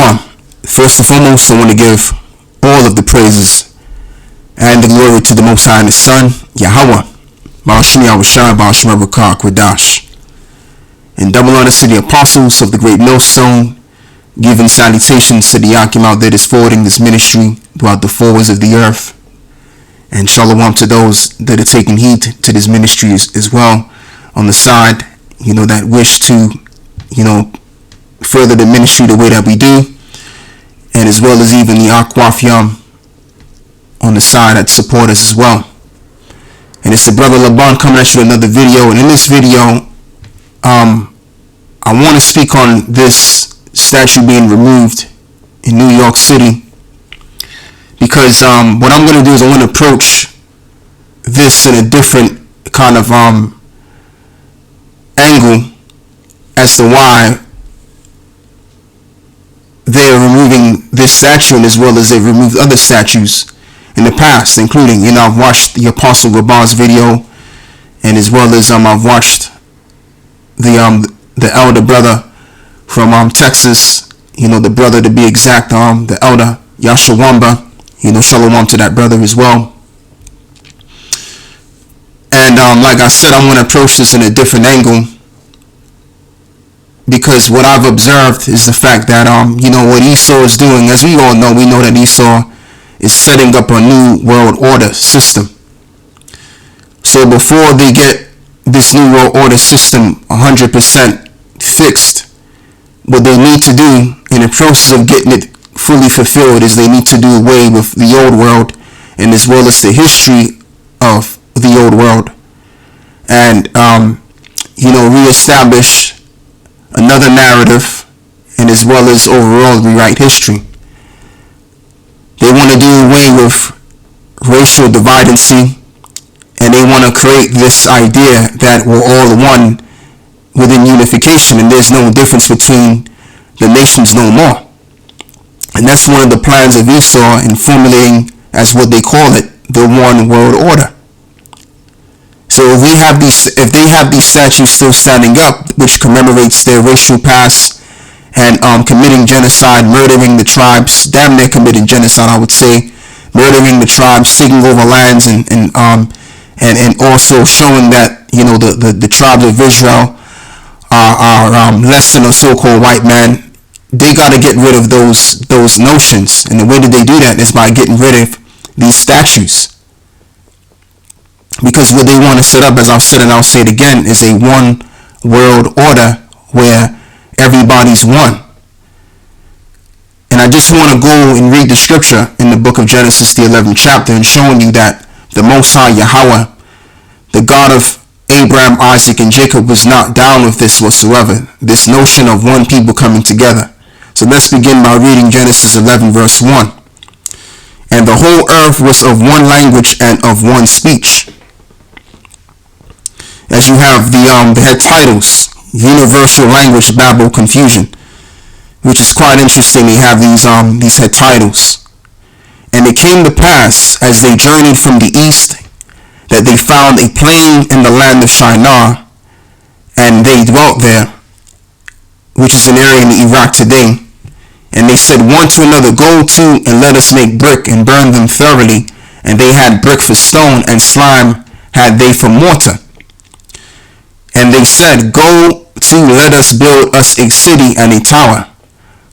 Shalom. First and foremost, I want to give all of the praises and the glory to the Most High and His Son, Yahweh, Ba'ashim Yahushua, Ba'ashim Abrakah, Kwadash. And double honors to the apostles of the great millstone, giving salutations to the Yakim out there that's forwarding this ministry throughout the four winds of the earth. And shalom to those that are taking heed to this ministry as well on the side, that wish to, further the ministry the way that we do, and as well as even the Akwafyam on the side that support us as well. And it's the brother Laban coming at you with another video. And in this video, I want to speak on this statue being removed in New York City, because what I'm going to do is I'm going to approach this in a different kind of angle as to why they're removing this statue, and as well as they've removed other statues in the past, including, I've watched the Apostle Rabbah's video, and as well as I've watched the elder brother from Texas, the brother to be exact, the elder Yashawamba, shalom to that brother as well. And like I said, I'm going to approach this in a different angle, because what I've observed is the fact that what E-sau is doing, as we all know, we know that E-sau is setting up a new world order system. So before they get this new world order system 100% fixed, what they need to do in the process of getting it fully fulfilled is they need to do away with the old world, and as well as the history of the old world, and reestablish another narrative, and as well as overall rewrite history. They want to do away with racial dividency, and they want to create this idea that we're all one within unification, and there's no difference between the nations no more. And that's one of the plans of E-sau in formulating, as what they call it, the one world order. So if they have these statues still standing up, which commemorates their racial past, and committing genocide, murdering the tribes, damn near committing genocide, I would say, murdering the tribes, taking over lands, and also showing that the tribes of Israel are less than a so-called white man. They got to get rid of those notions, and the way that they do that is by getting rid of these statues. Because what they want to set up, as I've said and I'll say it again, is a one world order where everybody's one. And I just want to go and read the scripture in the book of Genesis, the 11th chapter, and showing you that the Most High Yahweh, the God of Abraham, Isaac, and Jacob, was not down with this whatsoever, this notion of one people coming together. So let's begin by reading Genesis 11 verse 1. And the whole earth was of one language and of one speech. As you have the head titles, Universal Language, Babel, Confusion, which is quite interesting. They have these head titles. And it came to pass, as they journeyed from the east, that they found a plain in the land of Shinar, and they dwelt there, which is an area in Iraq today. And they said one to another, Go to and let us make brick and burn them thoroughly. And they had brick for stone, and slime had they for mortar. And they said, Go to, let us build us a city and a tower,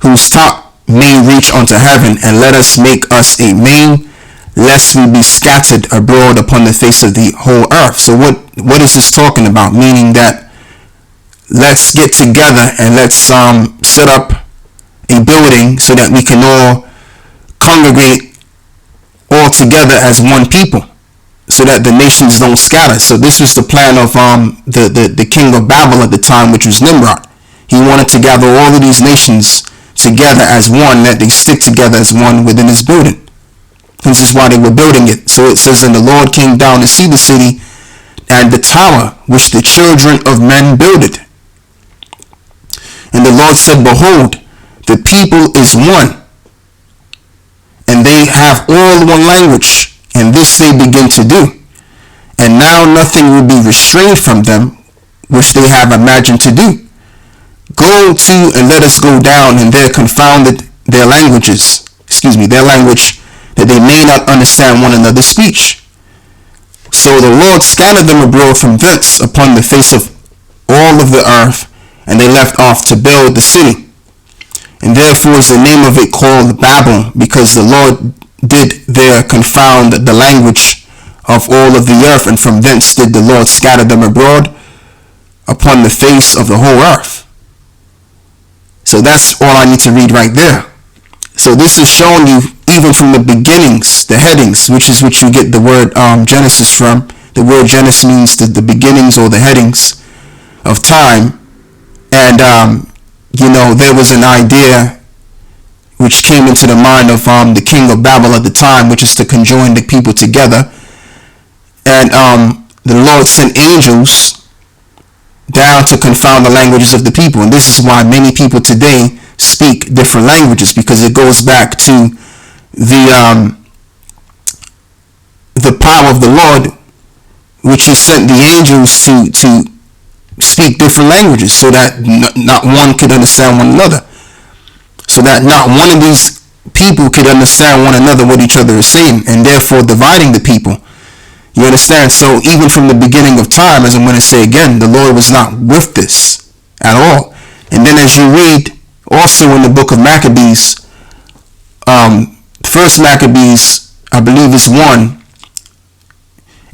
whose top may reach unto heaven, and let us make us a main, lest we be scattered abroad upon the face of the whole earth. So what is this talking about? Meaning that let's get together and let's set up a building so that we can all congregate all together as one people, so that the nations don't scatter. So this was the plan of the king of Babel at the time, which was Nimrod. He wanted to gather all of these nations together as one, that they stick together as one within his building. This is why they were building it. So it says, And the Lord came down to see the city and the tower which the children of men builded. And the Lord said, Behold, the people is one, and they have all one language, and this they begin to do. And now nothing will be restrained from them, which they have imagined to do. Go to and let us go down, and there confound their languages, their language, that they may not understand one another's speech. So the Lord scattered them abroad from thence upon the face of all of the earth, and they left off to build the city. And therefore is the name of it called Babel, because the Lord did there confound the language of all of the earth, and from thence did the Lord scatter them abroad upon the face of the whole earth. So that's all I need to read right there. So this is showing you, even from the beginnings, the headings, which is which you get the word Genesis from. The word Genesis means the beginnings or the headings of time. And there was an idea which came into the mind of the king of Babel at the time, which is to conjoin the people together. And the Lord sent angels down to confound the languages of the people. And this is why many people today speak different languages, because it goes back to the power of the Lord, which he sent the angels to speak different languages, so that not one could understand one another, so that not one of these people could understand one another what each other is saying, and therefore dividing the people. You understand? So even from the beginning of time, as I'm going to say again, the Lord was not with this at all. And then as you read also in the book of Maccabees, first Maccabees, I believe, is 1,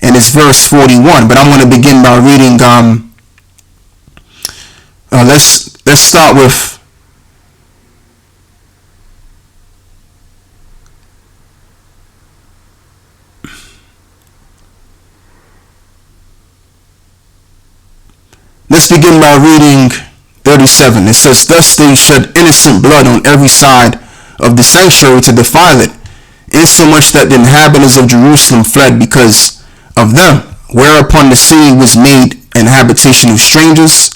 and it's verse 41. But I'm going to begin by reading. Let's start with. Let's begin by reading 37. It says, "Thus they shed innocent blood on every side of the sanctuary to defile it, insomuch that the inhabitants of Jerusalem fled because of them. Whereupon the city was made an habitation of strangers,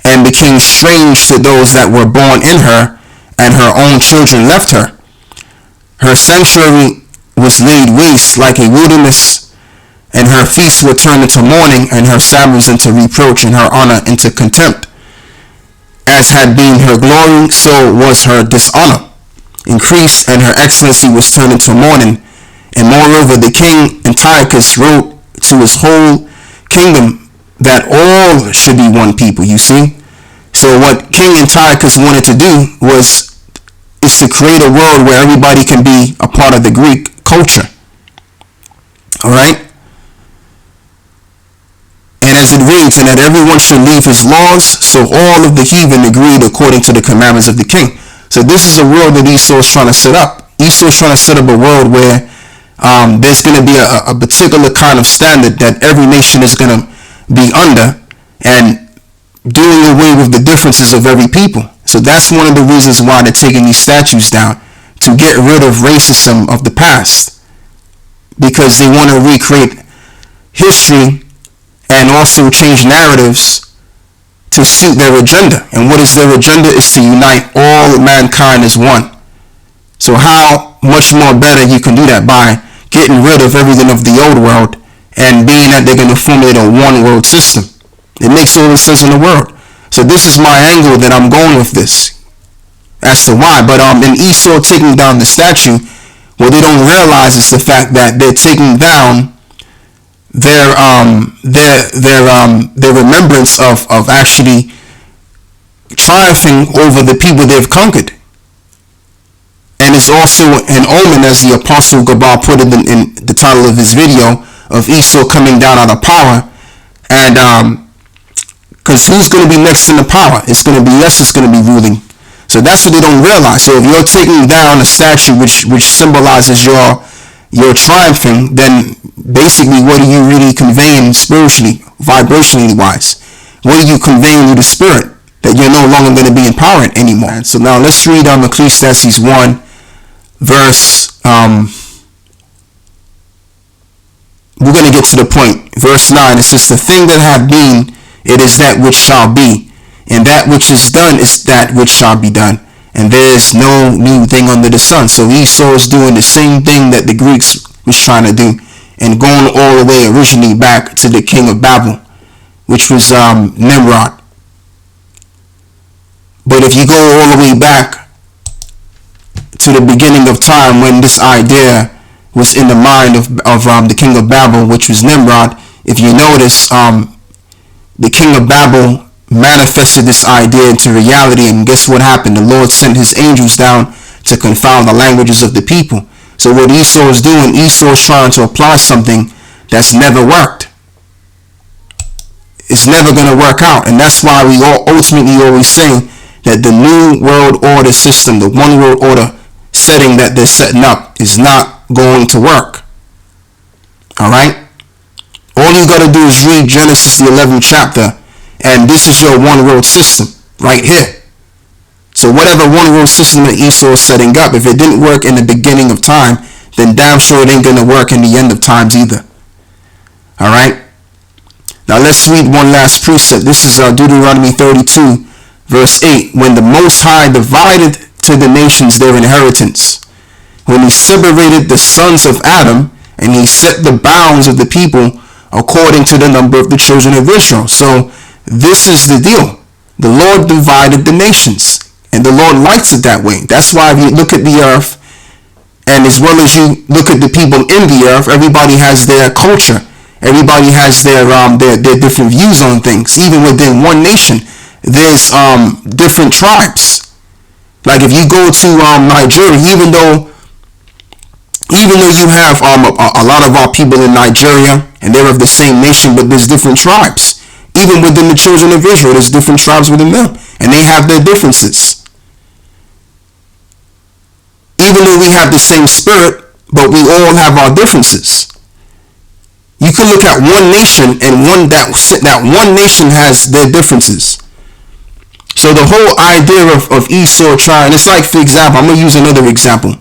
and became strange to those that were born in her, and her own children left her. Her sanctuary was laid waste like a wilderness, and her feasts were turned into mourning, and her Sabbaths into reproach, and her honor into contempt. As had been her glory, so was her dishonor increased, and her excellency was turned into mourning. And moreover, the king Antiochus wrote to his whole kingdom that all should be one people." You see? So what King Antiochus wanted to do is to create a world where everybody can be a part of the Greek culture. All right? And as it reads, "And that everyone should leave his laws, so all of the heathen agreed according to the commandments of the king." So this is a world that Esau is trying to set up. Esau is trying to set up a world where there's going to be a particular kind of standard that every nation is going to be under, and doing away with the differences of every people. So that's one of the reasons why they're taking these statues down, to get rid of racism of the past, because they want to recreate history and also change narratives to suit their agenda. And what is their agenda? Is to unite all mankind as one. So how much more better you can do that by getting rid of everything of the old world, and being that they're going to formulate a one world system. It makes all the sense in the world. So this is my angle that I'm going with this, as to why. But in Esau taking down the statue, what they don't realize is the fact that they're taking down their remembrance of actually triumphing over the people they've conquered. And it's also an omen, as the Apostle Gabal put it in the title of his video, of Esau coming down out of power. And because who's going to be next in the power? It's going to be us that's going to be ruling. So that's what they don't realize. So if you're taking down a statue which symbolizes your triumphing, then basically what are you really conveying spiritually, vibrationally wise? What are you conveying to the spirit? That you're no longer going to be empowered anymore. And so now let's read Ecclesiastes 1 verse, we're going to get to the point. Verse 9, it says, "The thing that hath been, it is that which shall be, and that which is done is that which shall be done. And there is no new thing under the sun." So Esau is doing the same thing that the Greeks was trying to do, and going all the way originally back to the king of Babel, which was Nimrod. But if you go all the way back to the beginning of time when this idea was in the mind of the king of Babel, which was Nimrod. If you notice, the king of Babel manifested this idea into reality, and guess what happened? The Lord sent his angels down to confound the languages of the people. So what Esau is doing, Esau is trying to apply something that's never worked. It's never going to work out, and that's why we all ultimately always say that the new world order system, the one world order setting that they're setting up, is not going to work. Alright? All you got to do is read Genesis the 11th chapter, and this is your one world system right here. So whatever one world system that Esau is setting up, if it didn't work in the beginning of time, then damn sure it ain't going to work in the end of times either. Alright? Now let's read one last precept. This is Deuteronomy 32 verse 8. When the Most High divided to the nations their inheritance, when he separated the sons of Adam, and he set the bounds of the people according to the number of the children of Israel. So this is the deal. The Lord divided the nations, and the Lord likes it that way. That's why if you look at the earth, and as well as you look at the people in the earth, everybody has their culture. Everybody has their different views on things. Even within one nation, there's different tribes. Like if you go to Nigeria, even though you have a lot of our people in Nigeria, and they're of the same nation, but there's different tribes. Even within the children of Israel, there's different tribes within them, and they have their differences. Even though we have the same spirit, but we all have our differences. You can look at one nation, and that one nation has their differences. So the whole idea of Esau trying, it's like, for example, I'm going to use another example,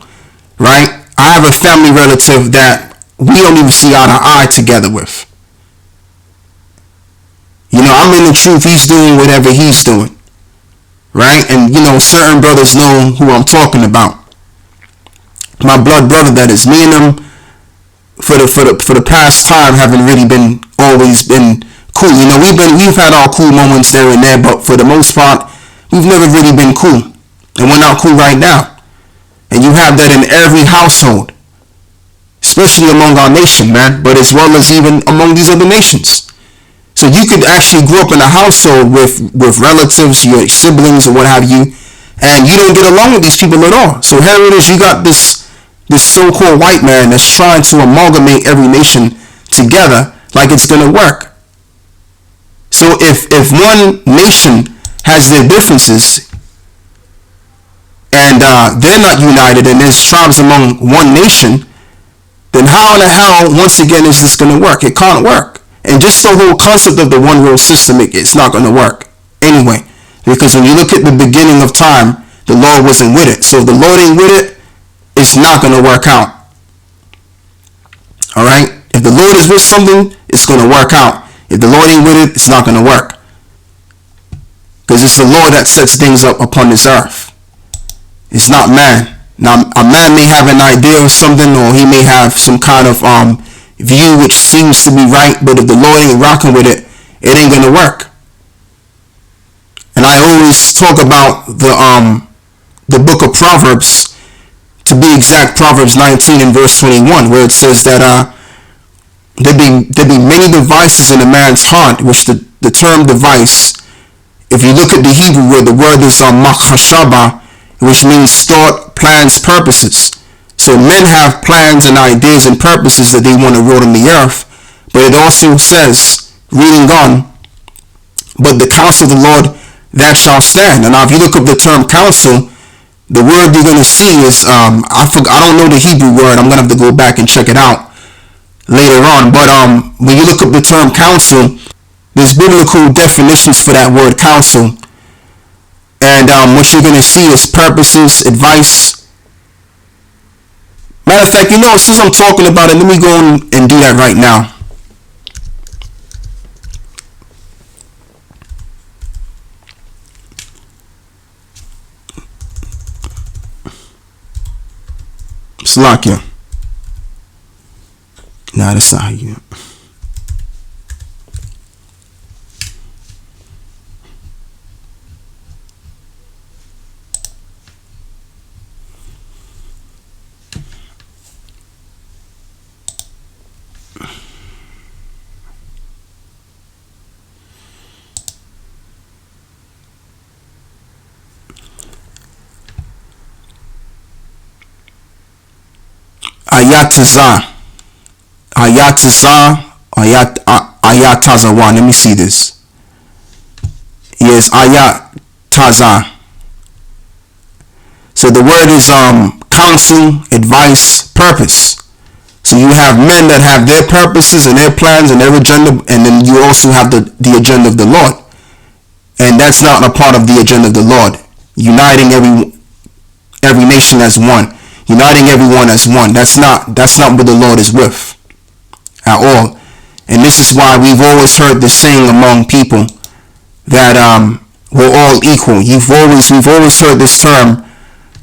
right? I have a family relative that we don't even see eye to eye together with. You know, I'm in the truth, he's doing whatever he's doing, right? And, you know, certain brothers know who I'm talking about. My blood brother, that is. Me and him, for the past time, haven't really always been cool. You know, we've had our cool moments there and there, but for the most part, we've never really been cool, and we're not cool right now. And you have that in every household, especially among our nation, man, but as well as even among these other nations. So you could actually grow up in a household with relatives, your siblings, or what have you, and you don't get along with these people at all. So here it is, you got this so-called white man that's trying to amalgamate every nation together like it's going to work. So if one nation has their differences and they're not united, and there's tribes among one nation, then how in the hell, once again, is this going to work? It can't work. And just the whole concept of the one world system, it's not going to work anyway. Because when you look at the beginning of time, the Lord wasn't with it. So if the Lord ain't with it, it's not going to work out. Alright? If the Lord is with something, it's going to work out. If the Lord ain't with it, it's not going to work. Because it's the Lord that sets things up upon this earth. It's not man. Now, a man may have an idea of something, or he may have some kind of view which seems to be right, but if the Lord ain't rocking with it, it ain't going to work. And I always talk about the book of Proverbs, to be exact, Proverbs 19 and verse 21, where it says that there be many devices in a man's heart, which the term device, if you look at the Hebrew word, the word is machashaba, which means thought, plans, purposes. So men have plans and ideas and purposes that they want to rule on the earth, but it also says, reading on, but the counsel of the Lord, that shall stand. And now if you look up the term counsel, the word you're going to see is, I don't know the Hebrew word. I'm going to have to go back and check it out later on. But when you look up the term counsel, there's biblical definitions for that word counsel. And what you're going to see is purposes, advice. Matter of fact, you know, since I'm talking about it, let me go and do that right now. Slakia. Nah, that's not how you. Ayataza. Ayatazawan. Let me see this. Yes, Ayataza. So the word is counsel, advice, purpose. So you have men that have their purposes and their plans and their agenda, and then you also have the agenda of the Lord. And that's not a part of the agenda of the Lord. Uniting every nation as one. Uniting everyone as one. That's not what the Lord is with at all. And this is why we've always heard this saying among people that we're all equal. We've always heard this term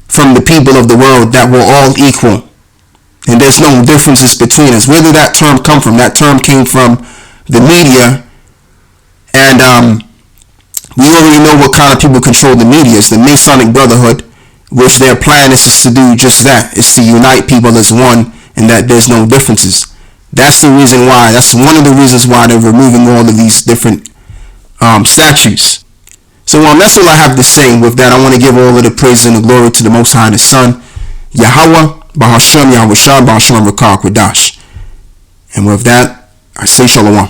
from the people of the world that we're all equal. And there's no differences between us. Where did that term come from? That term came from the media. And we already know what kind of people control the media. It's the Masonic Brotherhood, which their plan is to do just that. It's to unite people as one, and that there's no differences. That's the reason why. That's one of the reasons why they're removing all of these different statues. So that's all I have to say. With that, I want to give all of the praise and the glory to the Most High, the Son, Yahweh, Bahashem, Yahweh Shah, Bahashem, Rakah, Quadash. And with that, I say Shalom.